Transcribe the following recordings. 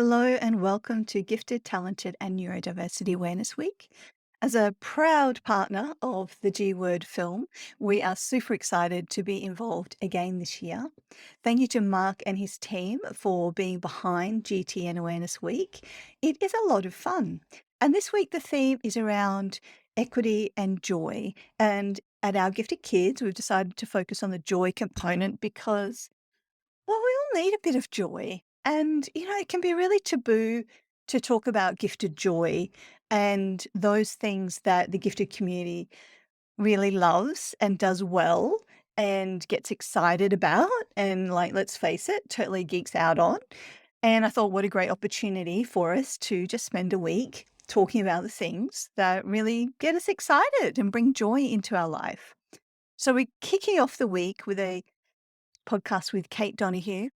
Hello and welcome to Gifted, Talented and Neurodiversity Awareness Week. As a proud partner of the G Word film, we are super excited to be involved again this year. Thank you to Marc and his team for being behind GTN Awareness Week. It is a lot of fun. And this week the theme is around equity and joy. And at our Gifted Kids, we've decided to focus on the joy component because, well, we all need a bit of joy. And, it can be really taboo to talk about gifted joy and those things that the gifted community really loves and does well and gets excited about and, like, let's face it, totally geeks out on. And I thought, what a great opportunity for us to just spend a week talking about the things that really get us excited and bring joy into our life. So we're kicking off the week with a podcast with Kate Donohue.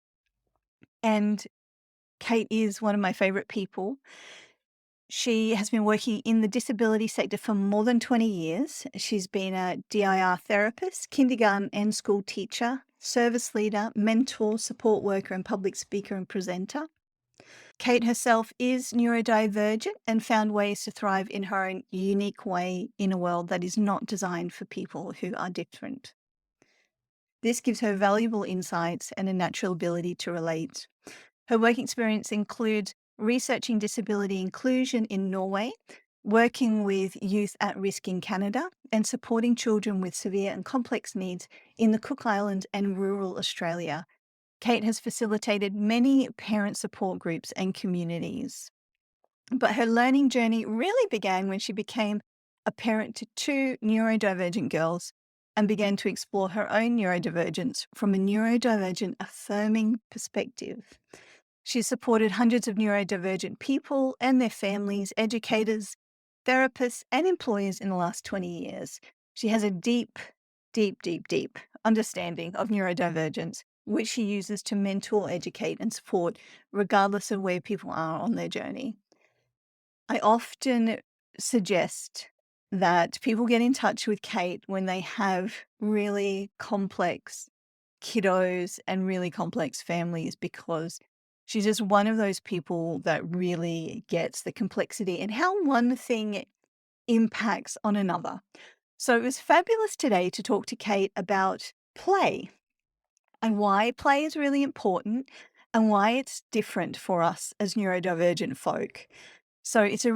And Kate is one of my favorite people. She has been working in the disability sector for more than 20 years. She's been a DIR therapist, kindergarten and school teacher, service leader, mentor, support worker, and public speaker and presenter. Kate herself is neurodivergent and found ways to thrive in her own unique way in a world that is not designed for people who are different. This gives her valuable insights and a natural ability to relate. Her work experience includes researching disability inclusion in Norway, working with youth at risk in Canada, and supporting children with severe and complex needs in the Cook Islands and rural Australia. Kate has facilitated many parent support groups and communities. But her learning journey really began when she became a parent to two neurodivergent girls and began to explore her own neurodivergence from a neurodivergent affirming perspective. She's supported hundreds of neurodivergent people and their families, educators, therapists, and employers in the last 20 years. She has a deep understanding of neurodivergence, which she uses to mentor, educate, and support, regardless of where people are on their journey. I often suggest that people get in touch with Kate when they have really complex kiddos and really complex families, because she's just one of those people that really gets the complexity and how one thing impacts on another. So it was fabulous today to talk to Kate about play and why play is really important and why it's different for us as neurodivergent folk. So it's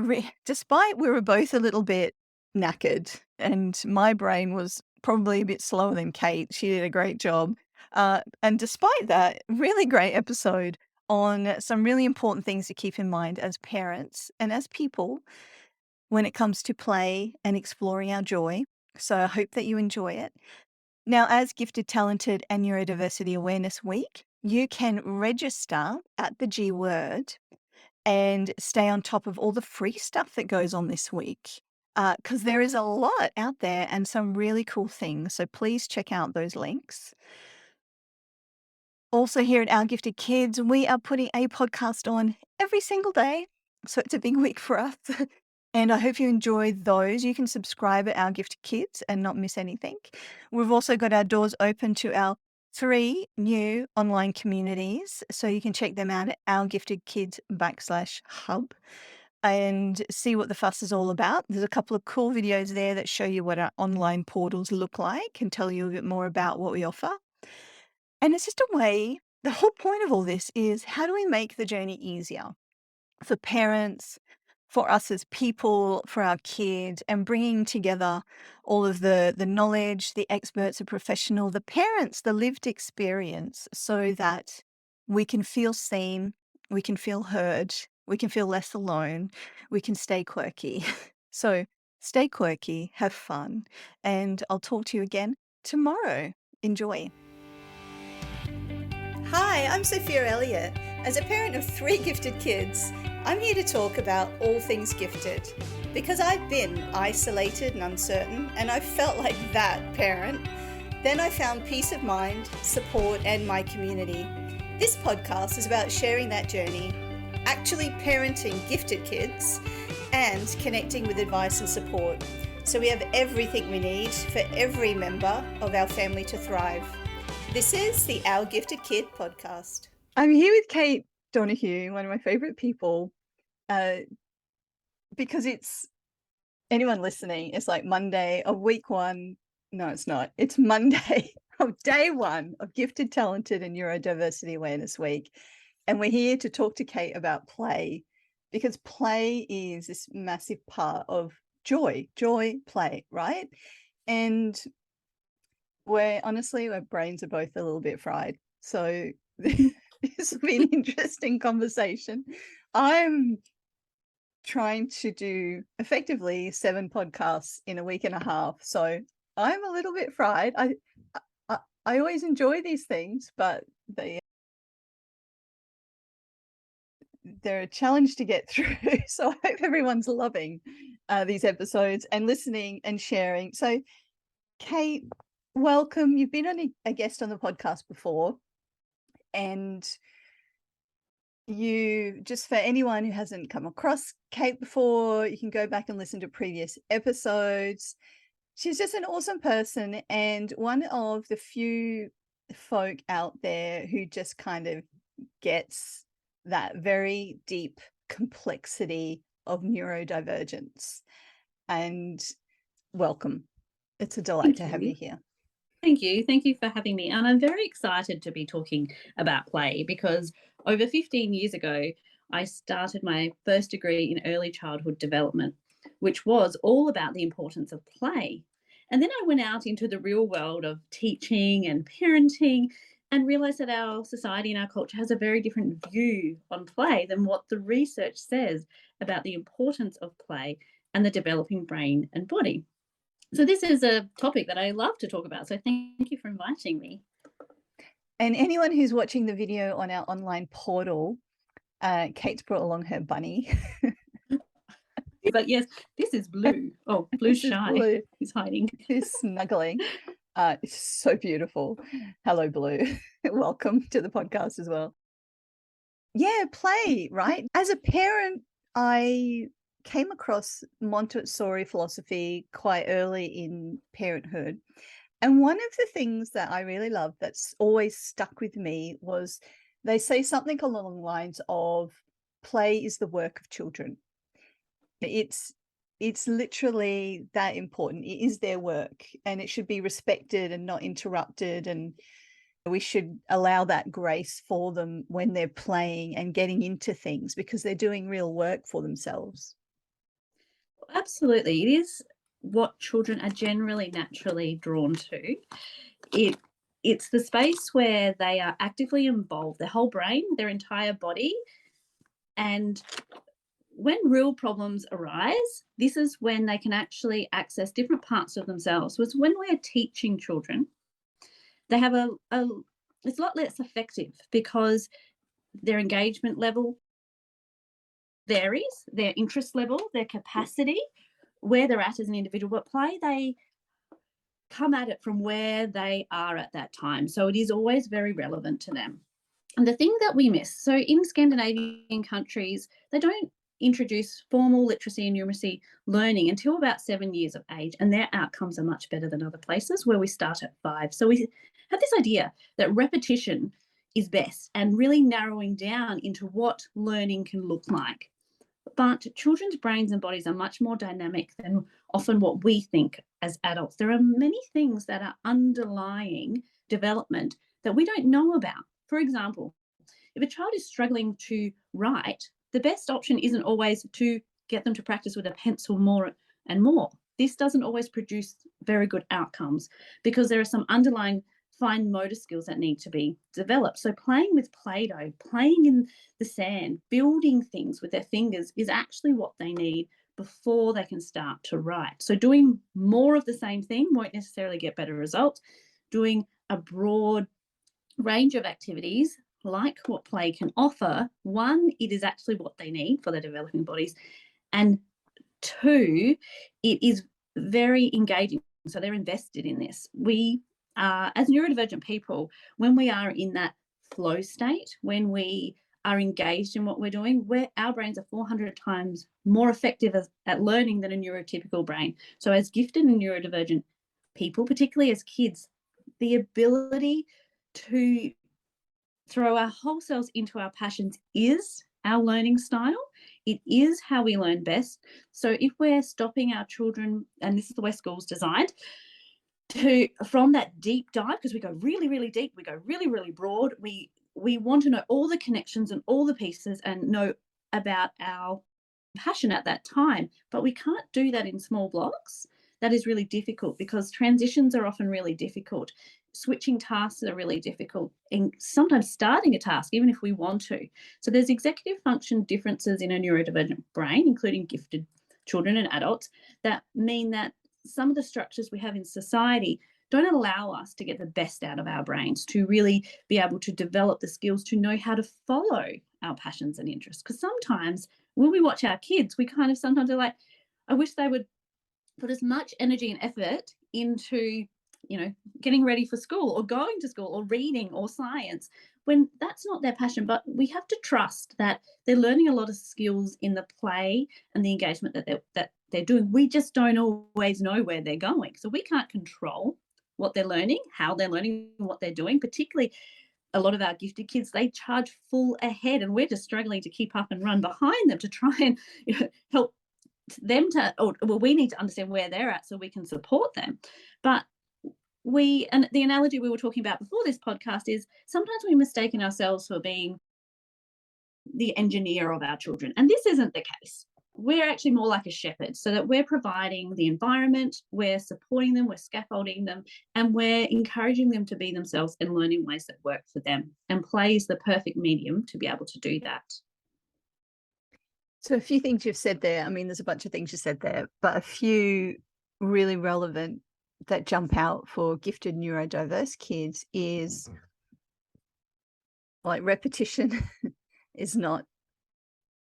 despite we were both a little bit knackered and my brain was probably a bit slower than Kate, she did a great job. And despite that, really great episode on some really important things to keep in mind as parents and as people when it comes to play and exploring our joy. So I hope that you enjoy it. Now, as Gifted, Talented and Neurodiversity Awareness Week, you can register at the G Word and stay on top of all the free stuff that goes on this week, because there is a lot out there and some really cool things. So please check out those links. Also, here at Our Gifted Kids, we are putting a podcast on every single day. So it's a big week for us. And I hope you enjoy those. You can subscribe at Our Gifted Kids and not miss anything. We've also got our doors open to our 3 new online communities. So you can check them out at ourgiftedkids.com/hub and see what the fuss is all about. There's a couple of cool videos there that show you what our online portals look like and tell you a bit more about what we offer. And it's just a way, the whole point of all this is, how do we make the journey easier for parents, for us as people, for our kids, and bringing together all of the knowledge, the experts, the professional, the parents, the lived experience, so that we can feel seen, we can feel heard, we can feel less alone, we can stay quirky. So stay quirky, have fun, and I'll talk to you again tomorrow. Enjoy. Hi, I'm Sophia Elliott. As a parent of 3 gifted kids, I'm here to talk about all things gifted, because I've been isolated and uncertain, and I felt like that parent. Then I found peace of mind, support, and my community. This podcast is about sharing that journey, actually parenting gifted kids, and connecting with advice and support. So we have everything we need for every member of our family to thrive. This is the Our Gifted Kid podcast. I'm here with Kate Donohue, one of my favorite people, because it's anyone listening, it's like Monday of week one. No, it's not. It's Monday of day one of Gifted, Talented, and Neurodiversity Awareness Week. And we're here to talk to Kate about play, because play is this massive part of joy, play, right? And our brains are both a little bit fried. So this will be an interesting conversation. I'm trying to do effectively 7 podcasts in a week and a half. So I'm a little bit fried. I always enjoy these things, but they're a challenge to get through. So I hope everyone's loving these episodes and listening and sharing. So Kate, welcome. You've been a guest on the podcast before, and you, just for anyone who hasn't come across Kate before, you can go back and listen to previous episodes. She's just an awesome person, and one of the few folk out there who just kind of gets that very deep complexity of neurodivergence. And welcome. It's a delight to have you here. Thank you. Thank you for having me. And I'm very excited to be talking about play, because over 15 years ago, I started my first degree in early childhood development, which was all about the importance of play. And then I went out into the real world of teaching and parenting and realized that our society and our culture has a very different view on play than what the research says about the importance of play and the developing brain and body. So this is a topic that I love to talk about. So thank you for inviting me. And anyone who's watching the video on our online portal, Kate's brought along her bunny. But yes, this is Blue. Oh, Blue's shy. Blue. He's hiding. He's snuggling. It's so beautiful. Hello, Blue. Welcome to the podcast as well. Yeah, play, right? As a parent, I came across Montessori philosophy quite early in parenthood. And one of the things that I really love that's always stuck with me was they say something along the lines of play is the work of children. It's literally that important. It is their work, and it should be respected and not interrupted. And we should allow that grace for them when they're playing and getting into things, because they're doing real work for themselves. Absolutely. It is what children are generally naturally drawn to. It's the space where they are actively involved, their whole brain, their entire body. And when real problems arise, this is when they can actually access different parts of themselves. So it's when we're teaching children, they have it's a lot less effective, because their engagement level varies, their interest level, their capacity, where they're at as an individual. But play, they come at it from where they are at that time. So it is always very relevant to them. And the thing that we miss, so in Scandinavian countries, they don't introduce formal literacy and numeracy learning until about 7 years of age, and their outcomes are much better than other places where we start at 5. So we have this idea that repetition is best, and really narrowing down into what learning can look like. But children's brains and bodies are much more dynamic than often what we think as adults. There are many things that are underlying development that we don't know about. For example, if a child is struggling to write, the best option isn't always to get them to practice with a pencil more and more. This doesn't always produce very good outcomes, because there are some underlying fine motor skills that need to be developed. So playing with Play-Doh, playing in the sand, building things with their fingers is actually what they need before they can start to write. So doing more of the same thing won't necessarily get better results. Doing a broad range of activities like what play can offer, one, it is actually what they need for their developing bodies, and two, it is very engaging. So they're invested in this. We as neurodivergent people, when we are in that flow state, when we are engaged in what we're doing, our brains are 400 times more effective at learning than a neurotypical brain. So as gifted and neurodivergent people, particularly as kids, the ability to throw our whole selves into our passions is our learning style. It is how we learn best. So if we're stopping our children, and this is the way school's designed, to from that deep dive, because we go really, really deep, we go really, really broad. We want to know all the connections and all the pieces and know about our passion at that time, but we can't do that in small blocks. That is really difficult because transitions are often really difficult. Switching tasks are really difficult, and sometimes starting a task, even if we want to. So there's executive function differences in a neurodivergent brain, including gifted children and adults, that mean that some of the structures we have in society don't allow us to get the best out of our brains, to really be able to develop the skills to know how to follow our passions and interests. Because sometimes when we watch our kids, we kind of sometimes are like, I wish they would put as much energy and effort into, getting ready for school or going to school or reading or science, when that's not their passion. But we have to trust that they're learning a lot of skills in the play and the engagement that they're doing. We just don't always know where they're going, so we can't control what they're learning, how they're learning, what they're doing. Particularly a lot of our gifted kids, they charge full ahead, and we're just struggling to keep up and run behind them to try and help them to, or well, we need to understand where they're at so we can support them. But and the analogy we were talking about before this podcast is sometimes we mistaken ourselves for being the engineer of our children, and this isn't the case. We're actually more like a shepherd, so that we're providing the environment, we're supporting them, we're scaffolding them, and we're encouraging them to be themselves and learning ways that work for them. And play is the perfect medium to be able to do that. So a few things you've said there. I mean, there's a bunch of things you said there, but a few really relevant that jump out for gifted neurodiverse kids is like repetition is not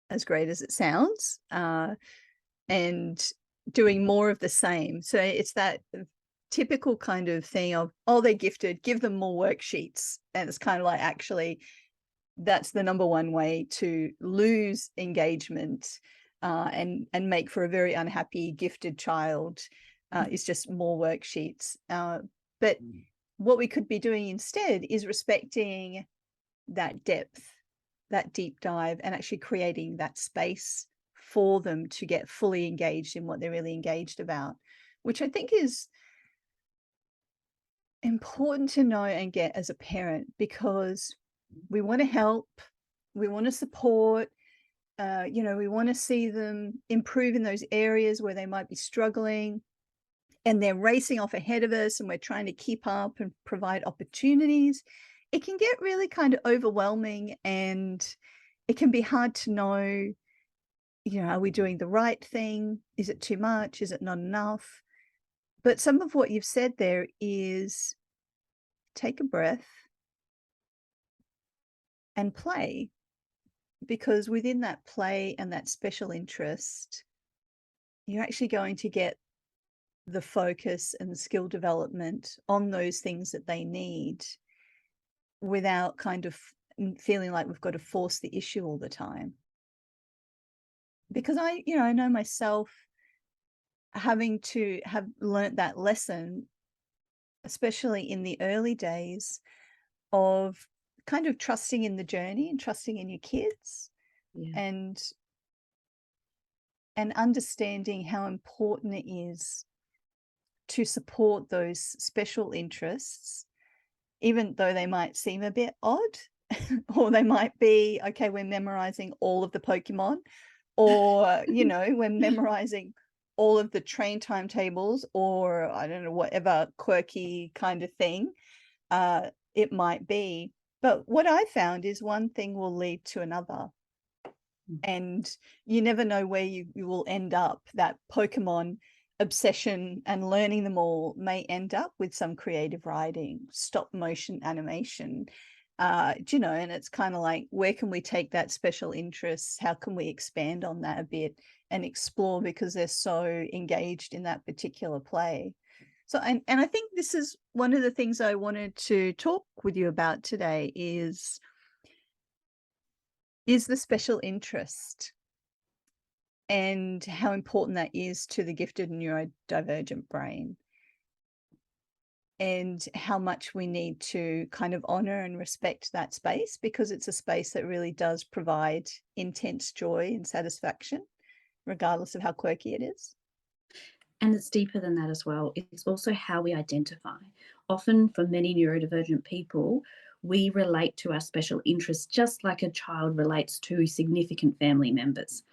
as great as it sounds, and doing more of the same. So it's that typical kind of thing of, oh, they're gifted, give them more worksheets. And it's kind of like, actually, that's the number one way to lose engagement, and make for a very unhappy gifted child, is just more worksheets. But what we could be doing instead is respecting that depth, that deep dive, and actually creating that space for them to get fully engaged in what they're really engaged about, which I think is important to know and get as a parent, because we want to help, we want to support, we want to see them improve in those areas where they might be struggling, and they're racing off ahead of us and we're trying to keep up and provide opportunities. It can get really kind of overwhelming, and it can be hard to know, are we doing the right thing? Is it too much? Is it not enough? But some of what you've said there is take a breath and play, because within that play and that special interest, you're actually going to get the focus and the skill development on those things that they need, without kind of feeling like we've got to force the issue all the time. Because I know myself having to have learnt that lesson, especially in the early days, of kind of trusting in the journey and trusting in your kids, Yeah. and understanding how important it is to support those special interests, even though they might seem a bit odd, or they might be, okay, we're memorizing all of the Pokemon, or, we're memorizing all of the train timetables, or I don't know, whatever quirky kind of thing it might be. But what I found is one thing will lead to another. And you never know where you will end up. That Pokemon obsession and learning them all may end up with some creative writing, stop motion animation, and it's kind of like, where can we take that special interest? How can we expand on that a bit and explore, because they're so engaged in that particular play. So, and I think this is one of the things I wanted to talk with you about today is the special interest, and how important that is to the gifted neurodivergent brain. and how much we need to kind of honor and respect that space because it's a space that really does provide intense joy and satisfaction, regardless of how quirky it is. And it's deeper than that as well. It's also how we identify. Often, for many neurodivergent people, we relate to our special interests just like a child relates to significant family members.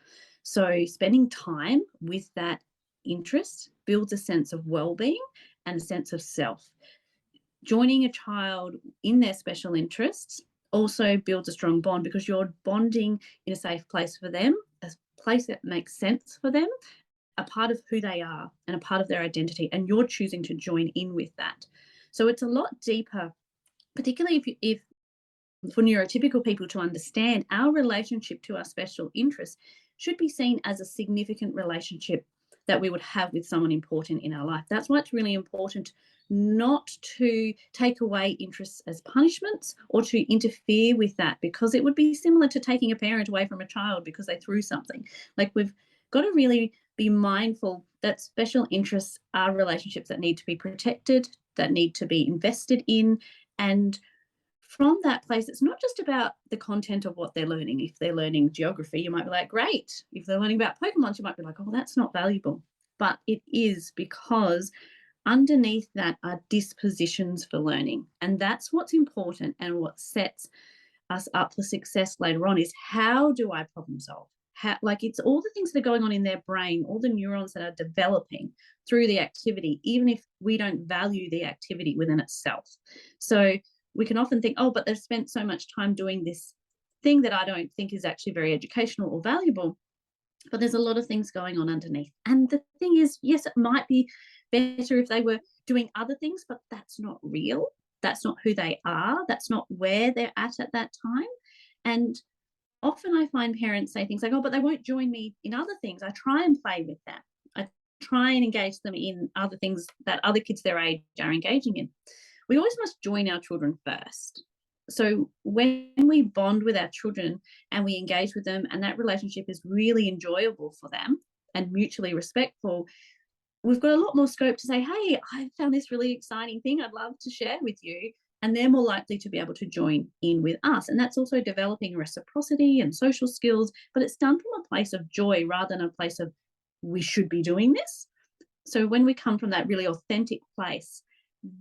So, spending time with that interest builds a sense of well-being and a sense of self. Joining a child in their special interests also builds a strong bond because you're bonding in a safe place for them, a place that makes sense for them, a part of who they are and a part of their identity, and you're choosing to join in with that. So it's a lot deeper, particularly if for neurotypical people to understand our relationship to our special interests should be seen as a significant relationship that we would have with someone important in our life. That's why it's really important not to take away interests as punishments or to interfere with that, because it would be similar to taking a parent away from a child because they threw something. Like, we've got to really be mindful that special interests are relationships that need to be protected, that need to be invested in, and from that place, it's not just about the content of what they're learning. If they're learning geography, you might be like, great. If they're learning about Pokemon, you might be like, oh, that's not valuable. But it is, because underneath that are dispositions for learning. And that's what's important, and what sets us up for success later on is, how do I problem solve? Like, it's all the things that are going on in their brain, all the neurons that are developing through the activity, even if we don't value the activity within itself. So we can often think, oh, but they've spent so much time doing this thing that I don't think is actually very educational or valuable. But there's a lot of things going on underneath. And the thing is, yes, it might be better if they were doing other things, but that's not real. That's not who they are. That's not where they're at that time. And often I find parents say things like, oh, but they won't join me in other things. I try and play with that. I try and engage them in other things that other kids their age are engaging in. We always must join our children first. So when we bond with our children and we engage with them, and that relationship is really enjoyable for them and mutually respectful, we've got a lot more scope to say, hey, I found this really exciting thing I'd love to share with you. And they're more likely to be able to join in with us. And that's also developing reciprocity and social skills, but it's done from a place of joy rather than a place of, we should be doing this. So when we come from that really authentic place,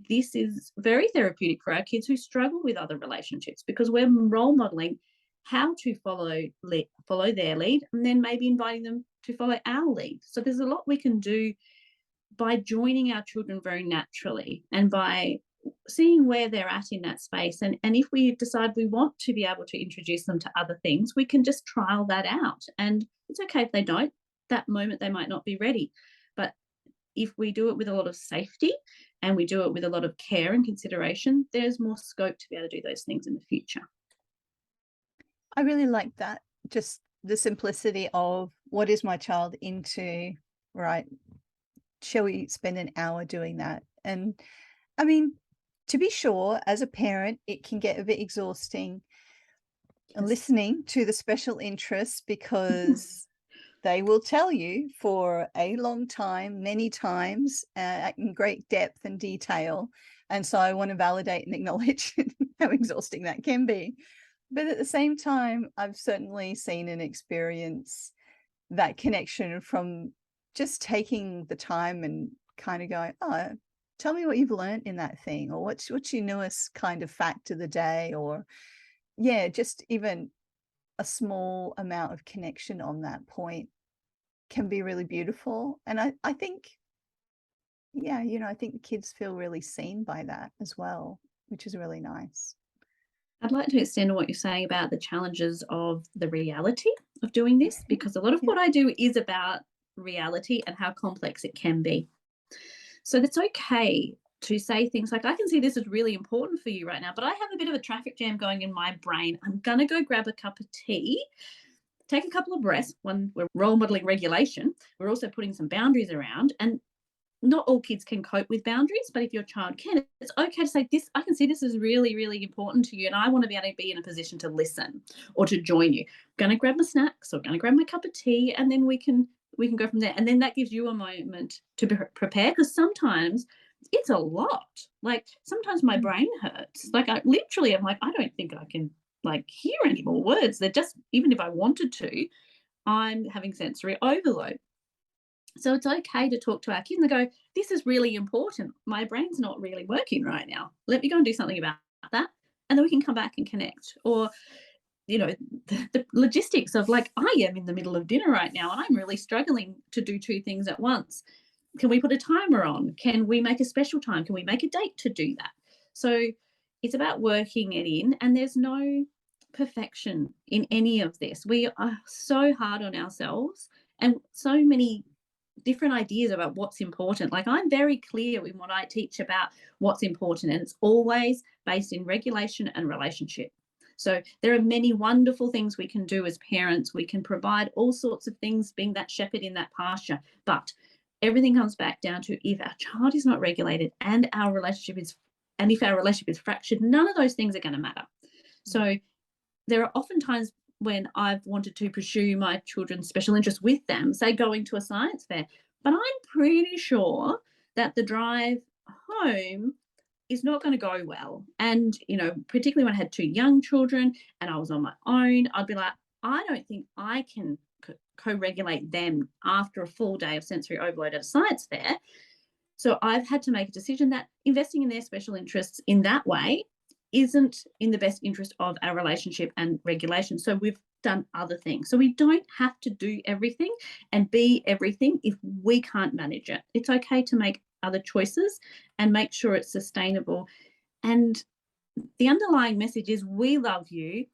this is very therapeutic for our kids who struggle with other relationships, because we're role modeling how to follow their lead, and then maybe inviting them to follow our lead. So there's a lot we can do by joining our children very naturally, and by seeing where they're at in that space. And if we decide we want to be able to introduce them to other things, we can just trial that out. And it's okay if they don't. That moment they might not be ready. But if we do it with a lot of safety and we do it with a lot of care and consideration, there's more scope to be able to do those things in the future. I really like that. Just the simplicity of, what is my child into, right? Shall we spend an hour doing that? And I mean, to be sure, as a parent, it can get a bit exhausting Yes. listening to the special interests, because they will tell you for a long time, many times, in great depth and detail. And so I want to validate and acknowledge how exhausting that can be. But at the same time, I've certainly seen and experienced that connection from just taking the time and kind of going, oh, tell me what you've learned in that thing, or what's your newest kind of fact of the day, or yeah, just even a small amount of connection on that point can be really beautiful. And I think, yeah, I think the kids feel really seen by that as well, which is really nice. I'd like to extend what you're saying about the challenges of the reality of doing this, Mhm. because a lot of Yeah. what I do is about reality and how complex it can be. So it's okay to say things like, I can see this is really important for you right now, but I have a bit of a traffic jam going in my brain. I'm going to go grab a cup of tea, take a couple of breaths. One, we're role modeling regulation. We're also putting some boundaries around. And not all kids can cope with boundaries, but if your child can, it's okay to say, this, I can see this is really, really important to you, and I want to be able to be in a position to listen or to join you. I'm going to grab my snacks or going to grab my cup of tea, and then we can go from there. And then that gives you a moment to prepare, because sometimes it's a lot. Like sometimes my Mm. brain hurts. Like I literally am like, I don't think I can like hear any more words. They're just, even if I wanted to, I'm having sensory overload. So it's okay to talk to our kids and go, this is really important. My brain's not really working right now. Let me go and do something about that. And then we can come back and connect. Or, you know, the logistics of like, I am in the middle of dinner right now and I'm really struggling to do two things at once. Can we put a timer on? Can we make a special time? Can we make a date to do that? So it's about working it in, and there's no perfection in any of this. We are so hard on ourselves and so many different ideas about what's important. Like I'm very clear in what I teach about what's important, and it's always based in regulation and relationship. So there are many wonderful things we can do as parents. We can provide all sorts of things, being that shepherd in that pasture. But everything comes back down to if our child is not regulated and our relationship is, and if our relationship is fractured, none of those things are going to matter. So there are often times when I've wanted to pursue my children's special interests with them, say going to a science fair, but I'm pretty sure that the drive home is not going to go well. And, you know, particularly when I had two young children and I was on my own, I'd be like, I don't think I can co regulate them after a full day of sensory overload at a science fair. So I've had to make a decision that investing in their special interests in that way isn't in the best interest of our relationship and regulation. So we've done other things. So we don't have to do everything and be everything if we can't manage it. It's okay to make other choices and make sure it's sustainable. And the underlying message is we love you,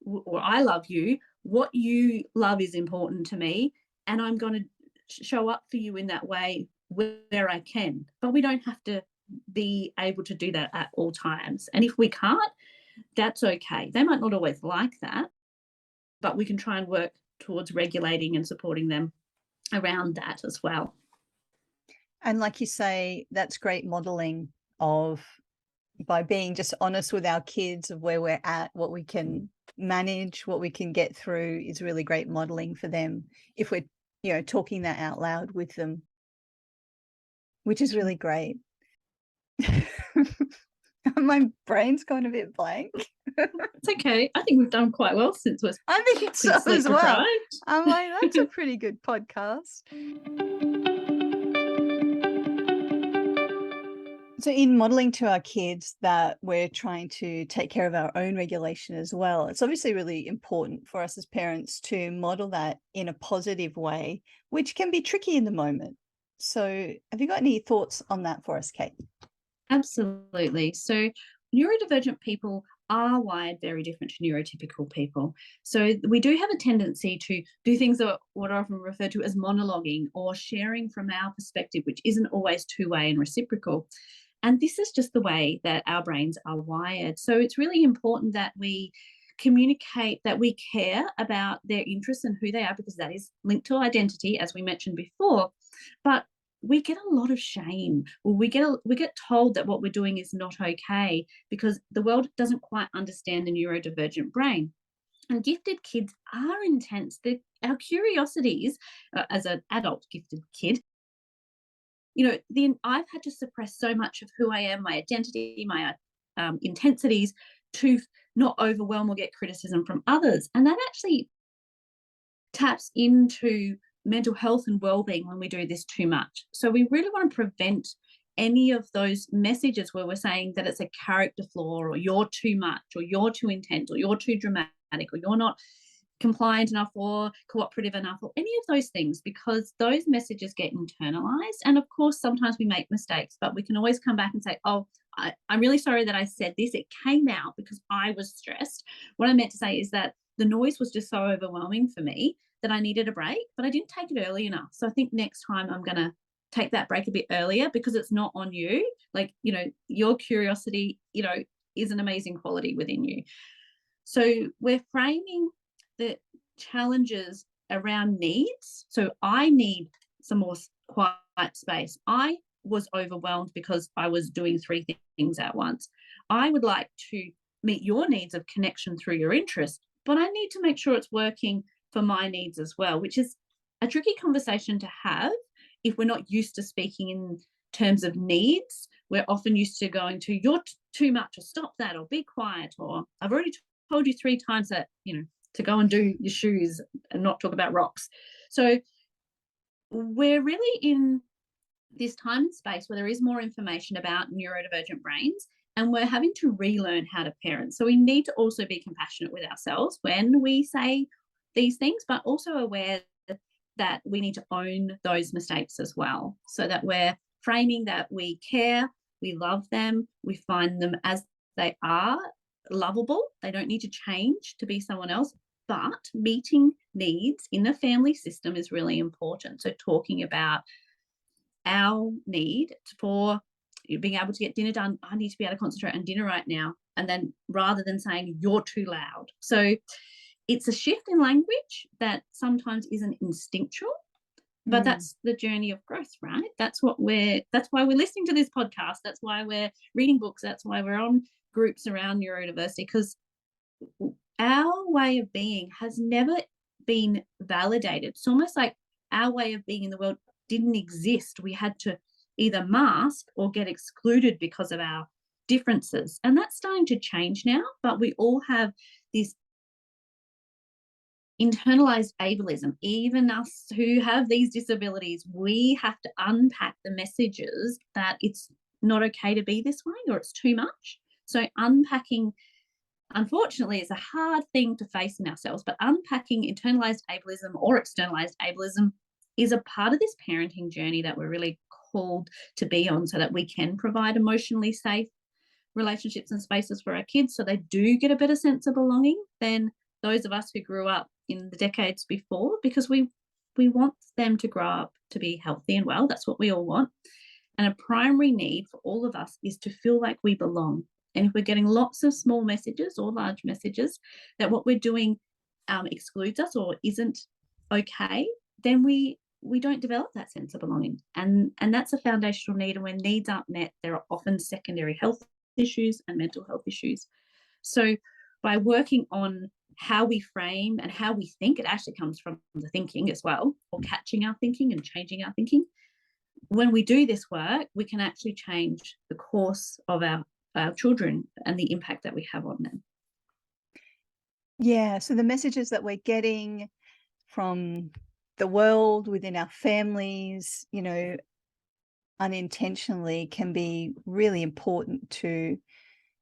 or I love you. What you love is important to me, and I'm going to show up for you in that way where I can. But we don't have to be able to do that at all times. And if we can't, that's okay. They might not always like that, but we can try and work towards regulating and supporting them around that as well. And like you say, that's great modeling of, by being just honest with our kids of where we're at, what we can manage, what we can get through is really great modeling for them if we're, you know, talking that out loud with them, which is really great. My brain's gone a bit blank. It's okay. I think we've done quite well since we're I think so sleep as well. deprived. I'm like, that's a pretty good podcast. So in modeling to our kids that we're trying to take care of our own regulation as well, it's obviously really important for us as parents to model that in a positive way, which can be tricky in the moment. So have you got any thoughts on that for us, Kate? Absolutely. So neurodivergent people are wired very different to neurotypical people. So we do have a tendency to do things that what are often referred to as monologuing or sharing from our perspective, which isn't always two-way and reciprocal. And this is just the way that our brains are wired. So it's really important that we communicate that we care about their interests and who they are, because that is linked to identity, as we mentioned before. But we get a lot of shame, or we get told that what we're doing is not okay because the world doesn't quite understand the neurodivergent brain. And gifted kids are intense. Our curiosities, as an adult gifted kid, you know, then I've had to suppress so much of who I am, my identity, my intensities, to not overwhelm or get criticism from others. And that actually taps into mental health and well-being when we do this too much. So we really want to prevent any of those messages where we're saying that it's a character flaw, or you're too much, or you're too intense, or you're too dramatic, or you're not compliant enough or cooperative enough, or any of those things, because those messages get internalized. And of course, sometimes we make mistakes, but we can always come back and say, oh, I'm really sorry that I said this. It came out because I was stressed. What I meant to say is that the noise was just so overwhelming for me that I needed a break, but I didn't take it early enough. So I think next time I'm going to take that break a bit earlier, because it's not on you. Like, you know, your curiosity, you know, is an amazing quality within you. So we're framing the challenges around needs. So I need some more quiet space. I was overwhelmed because I was doing three things at once. I would like to meet your needs of connection through your interest, but I need to make sure it's working for my needs as well, which is a tricky conversation to have if we're not used to speaking in terms of needs we're often used to going to, you're too much, or stop that, or be quiet, or I've already told you 3 times that, to go and do your shoes and not talk about rocks. So we're really in this time and space where there is more information about neurodivergent brains, and we're having to relearn how to parent. So we need to also be compassionate with ourselves when we say these things, but also aware that we need to own those mistakes as well, so that we're framing that we care, we love them, we find them as they are, lovable. They don't need to change to be someone else, but meeting needs in the family system is really important. So talking about our need for being able to get dinner done. I need to be able to concentrate on dinner right now. And then rather than saying you're too loud. So it's a shift in language that sometimes isn't instinctual, but that's the journey of growth, right? That's why we're listening to this podcast. That's why we're reading books. That's why we're on groups around neurodiversity, because our way of being has never been validated. It's almost like our way of being in the world didn't exist. We had to either mask or get excluded because of our differences. And that's starting to change now, but we all have this internalized ableism. Even us who have these disabilities, we have to unpack the messages that it's not okay to be this way, or it's too much. So unpacking, unfortunately, it's a hard thing to face in ourselves, but unpacking internalized ableism or externalized ableism is a part of this parenting journey that we're really called to be on, so that we can provide emotionally safe relationships and spaces for our kids, so they do get a better sense of belonging than those of us who grew up in the decades before, because we want them to grow up to be healthy and well. That's what we all want. And a primary need for all of us is to feel like we belong. And if we're getting lots of small messages or large messages that what we're doing excludes us or isn't okay, then we don't develop that sense of belonging. And that's a foundational need. And when needs aren't met, there are often secondary health issues and mental health issues. So by working on how we frame and how we think, it actually comes from the thinking as well, or catching our thinking and changing our thinking. When we do this work, we can actually change the course of our children and the impact that we have on them. Yeah, so the messages that we're getting from the world, within our families, unintentionally, can be really important to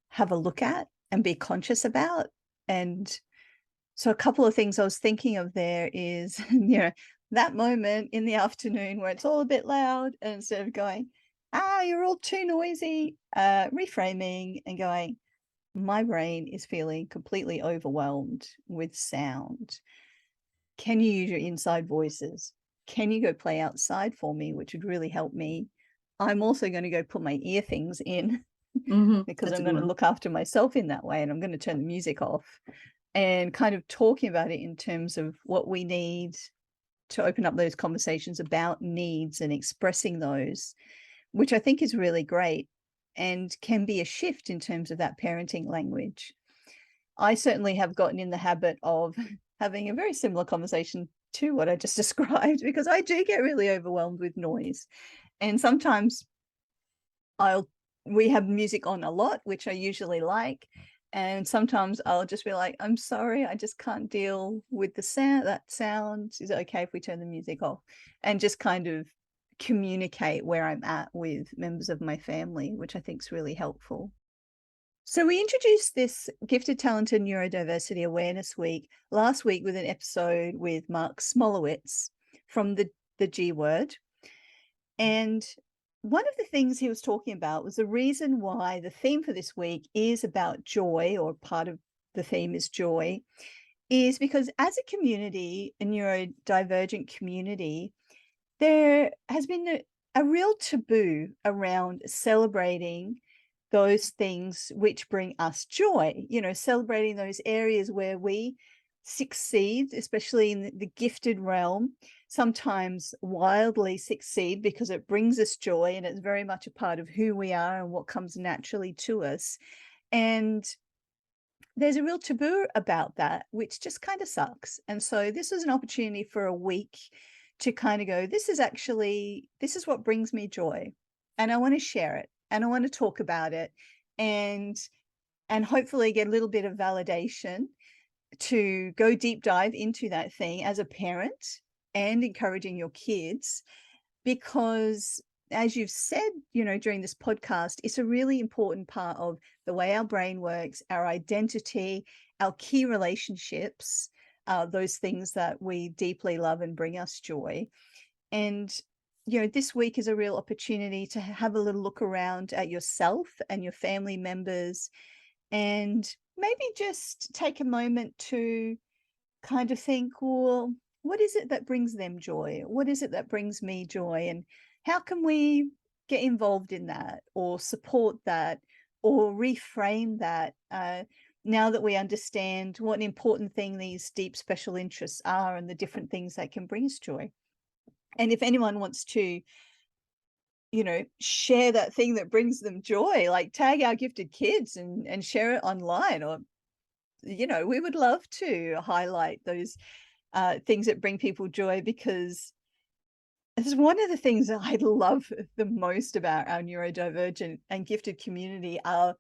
have a look at and be conscious about. And so a couple of things I was thinking of there is, that moment in the afternoon where it's all a bit loud, and instead of going, you're all too noisy, reframing and going, my brain is feeling completely overwhelmed with sound. Can you use your inside voices? Can you go play outside for me, which would really help me? I'm also going to go put my ear things in because I'm going to look after myself in that way, and I'm going to turn the music off, and kind of talking about it in terms of what we need to open up those conversations about needs and expressing those, which I think is really great and can be a shift in terms of that parenting language. I certainly have gotten in the habit of having a very similar conversation to what I just described, because I do get really overwhelmed with noise. And sometimes we have music on a lot, which I usually like. And sometimes I'll just be like, I'm sorry, I just can't deal with the sound. That sound. Is it okay if we turn the music off? And just kind of communicate where I'm at with members of my family, which I think is really helpful. So we introduced this Gifted, Talented Neurodiversity Awareness Week last week with an episode with Marc Smolowitz from the G Word. And one of the things he was talking about was the reason why the theme for this week is about joy, or part of the theme is joy, is because as a community, a neurodivergent community, there has been a real taboo around celebrating those things which bring us joy, celebrating those areas where we succeed, especially in the gifted realm, sometimes wildly succeed because it brings us joy and it's very much a part of who we are and what comes naturally to us. And there's a real taboo about that, which just kind of sucks. And so this was an opportunity for a week to kind of go, this is what brings me joy, and I want to share it. and I want to talk about it and hopefully get a little bit of validation to go deep dive into that thing as a parent and encouraging your kids because as you've said, during this podcast, it's a really important part of the way our brain works, our identity, our key relationships, those things that we deeply love and bring us joy. And, this week is a real opportunity to have a little look around at yourself and your family members and maybe just take a moment to kind of think, well, what is it that brings them joy? What is it that brings me joy? And how can we get involved in that or support that or reframe that now that we understand what an important thing these deep special interests are and the different things that can bring us joy? And if anyone wants to, share that thing that brings them joy, like tag our gifted kids and share it online or we would love to highlight those things that bring people joy because it's one of the things that I love the most about our neurodivergent and gifted community are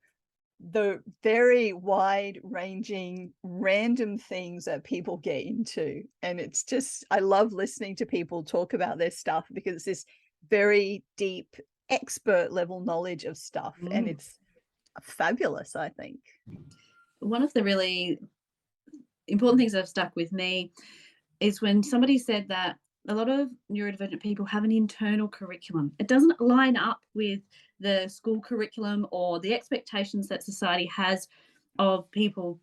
the very wide ranging random things that people get into. And it's just, I love listening to people talk about their stuff because it's this very deep expert level knowledge of stuff. And Mm. it's fabulous, I think. One of the really important things that have stuck with me is when somebody said that a lot of neurodivergent people have an internal curriculum. It doesn't line up with the school curriculum or the expectations that society has of people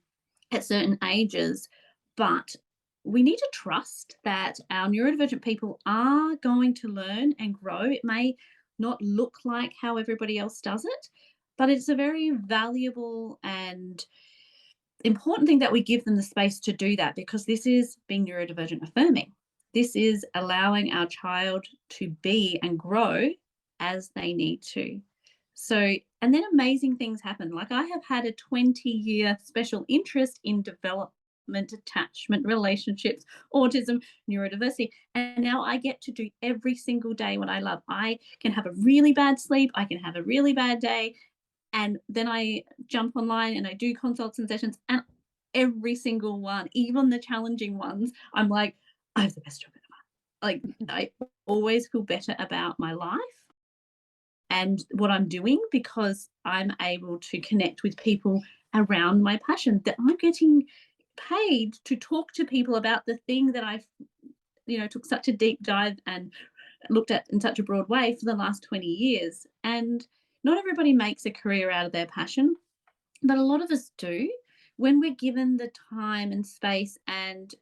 at certain ages, but we need to trust that our neurodivergent people are going to learn and grow. It may not look like how everybody else does it, but it's a very valuable and important thing that we give them the space to do that because this is being neurodivergent affirming. This is allowing our child to be and grow as they need to. So, and then amazing things happen. Like I have had a 20-year special interest in development, attachment, relationships, autism, neurodiversity. And now I get to do every single day what I love. I can have a really bad sleep. I can have a really bad day. And then I jump online and I do consults and sessions, and every single one, even the challenging ones, I'm like, I have the best job ever. Like, I always feel better about my life and what I'm doing because I'm able to connect with people around my passion, that I'm getting paid to talk to people about the thing that I've, took such a deep dive and looked at in such a broad way for the last 20 years. And not everybody makes a career out of their passion, but a lot of us do when we're given the time and space and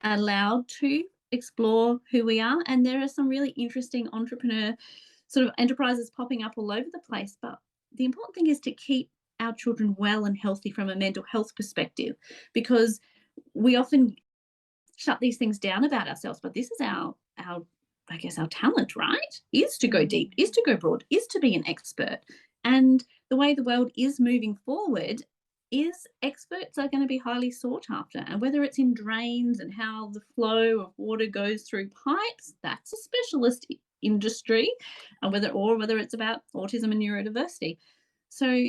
allowed to explore who we are. And there are some really interesting entrepreneur sort of enterprises popping up all over the place. But the important thing is to keep our children well and healthy from a mental health perspective, because we often shut these things down about ourselves. But this is our I guess our talent, right? Is to go deep, is to go broad, is to be an expert. And the way the world is moving forward is experts are going to be highly sought after. And whether it's in drains and how the flow of water goes through pipes, that's a specialist industry. And whether it's about autism and neurodiversity. So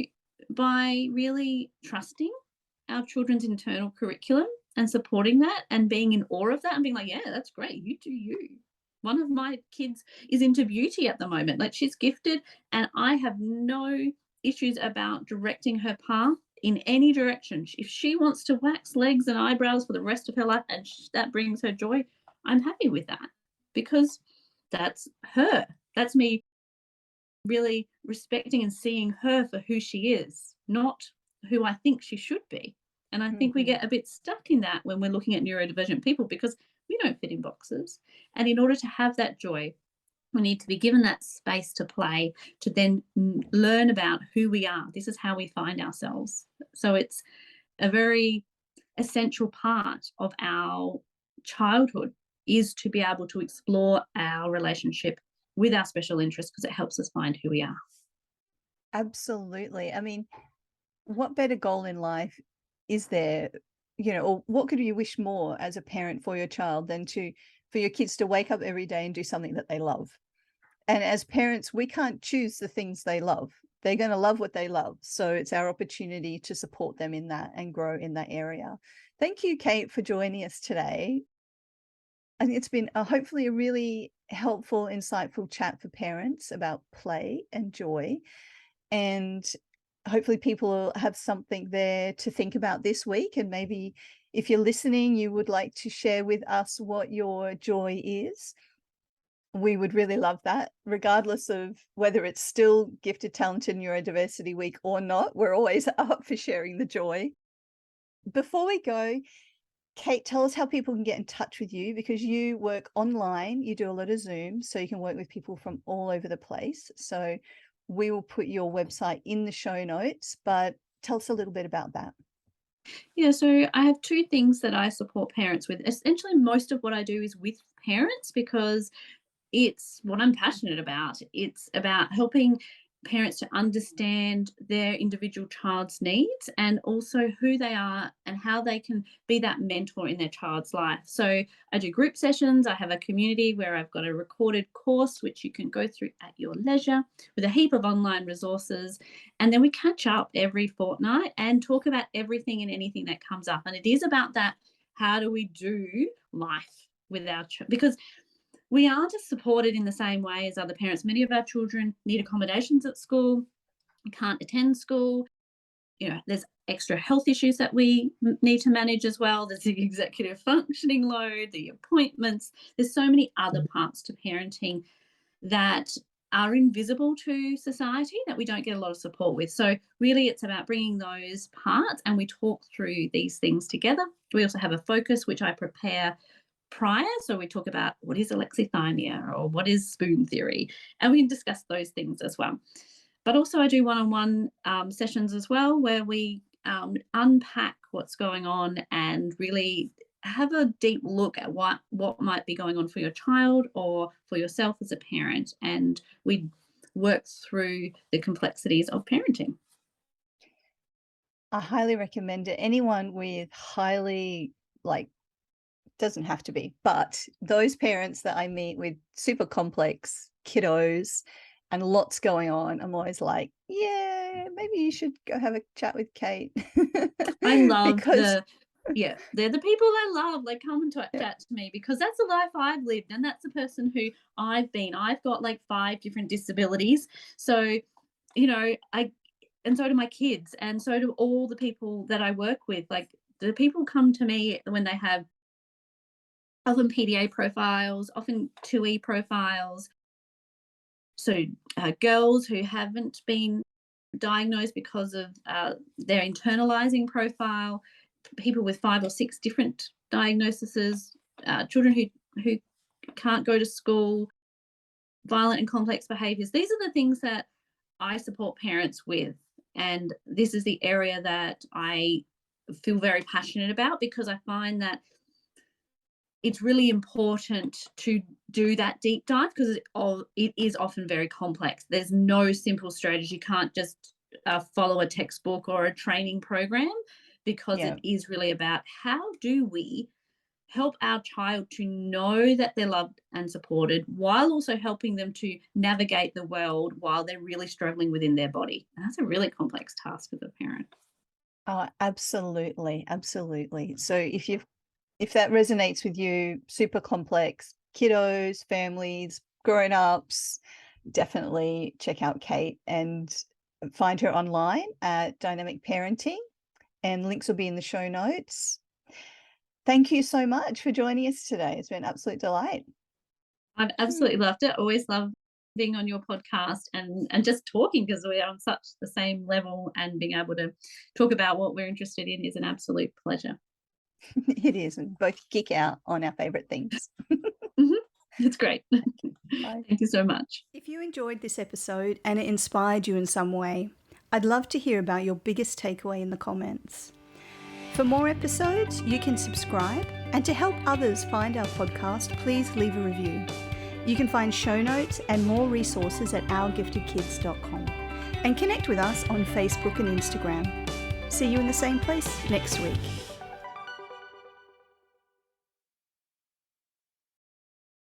by really trusting our children's internal curriculum and supporting that and being in awe of that and being like, yeah, that's great, you do you. One of my kids is into beauty at the moment. Like, she's gifted, and I have no issues about directing her path in any direction. If she wants to wax legs and eyebrows for the rest of her life and that brings her joy, I'm happy with that because that's her. That's me really respecting and seeing her for who she is, not who I think she should be. And I think we Mhm. get a bit stuck in that when we're looking at neurodivergent people because we don't fit in boxes. And in order to have that joy, we need to be given that space to play, to then learn about who we are. This is how we find ourselves. So it's a very essential part of our childhood is to be able to explore our relationship with our special interests because it helps us find who we are. Absolutely. I mean, what better goal in life is there, or what could you wish more as a parent for your child than for your kids to wake up every day and do something that they love? And as parents, we can't choose the things they love. they're going to love what they love. So it's our opportunity to support them in that and grow in that area. Thank you, Kate, for joining us today. I think it's been hopefully a really helpful, insightful chat for parents about play and joy. And hopefully people will have something there to think about this week. And maybe if you're listening, you would like to share with us what your joy is. We would really love that, regardless of whether it's still Gifted, Talented, Neurodiversity Week or not. We're always up for sharing the joy. Before we go, Kate, tell us how people can get in touch with you, because you work online, you do a lot of Zoom, so you can work with people from all over the place. So we will put your website in the show notes, but tell us a little bit about that. Yeah, so I have two things that I support parents with. Essentially, most of what I do is with parents because it's what I'm passionate about. It's about helping parents to understand their individual child's needs and also who they are and how they can be that mentor in their child's life. So I do group sessions. I have a community where I've got a recorded course which you can go through at your leisure with a heap of online resources. And then we catch up every fortnight and talk about everything and anything that comes up. And it is about that, how do we do life with our children? Because we aren't as supported in the same way as other parents. Many of our children need accommodations at school, can't attend school. There's extra health issues that we need to manage as well. There's the executive functioning load, the appointments. There's so many other parts to parenting that are invisible to society that we don't get a lot of support with. So really it's about bringing those parts and we talk through these things together. We also have a focus which I prepare prior. So we talk about what is alexithymia or what is spoon theory, and we can discuss those things as well. But also I do one-on-one sessions as well where we unpack what's going on and really have a deep look at what might be going on for your child or for yourself as a parent, and we work through the complexities of parenting. I highly recommend it. Anyone with highly, doesn't have to be, but those parents that I meet with super complex kiddos and lots going on, I'm always like, yeah, maybe you should go have a chat with Kate. I love because they're the people I love. Like, come and chat to me because that's the life I've lived and that's the person who I've been. I've got like 5 different disabilities. So, and so do my kids and so do all the people that I work with. Like, the people come to me when they have often PDA profiles, often 2E profiles. So girls who haven't been diagnosed because of their internalizing profile, people with 5 or 6 different diagnoses, children who can't go to school, violent and complex behaviours. These are the things that I support parents with. And this is the area that I feel very passionate about because I find that it's really important to do that deep dive because it is often very complex. There's no simple strategy. You can't just follow a textbook or a training program because it is really about how do we help our child to know that they're loved and supported while also helping them to navigate the world while they're really struggling within their body. And that's a really complex task as a parent. Oh, absolutely. Absolutely. So if that resonates with you, super complex kiddos, families, grown-ups, definitely check out Kate and find her online at Dynamic Parenting, and links will be in the show notes. Thank you so much for joining us today. It's been an absolute delight. I've absolutely loved it. Always love being on your podcast and just talking because we're on such the same level, and being able to talk about what we're interested in is an absolute pleasure. It is, and both geek out on our favorite things. It's great. Bye. Thank you so much. If you enjoyed this episode and it inspired you in some way, I'd love to hear about your biggest takeaway in the comments. For more episodes, you can subscribe, and to help others find our podcast, please leave a review. You can find show notes and more resources at ourgiftedkids.com, and connect with us on Facebook and Instagram. See you in the same place next week.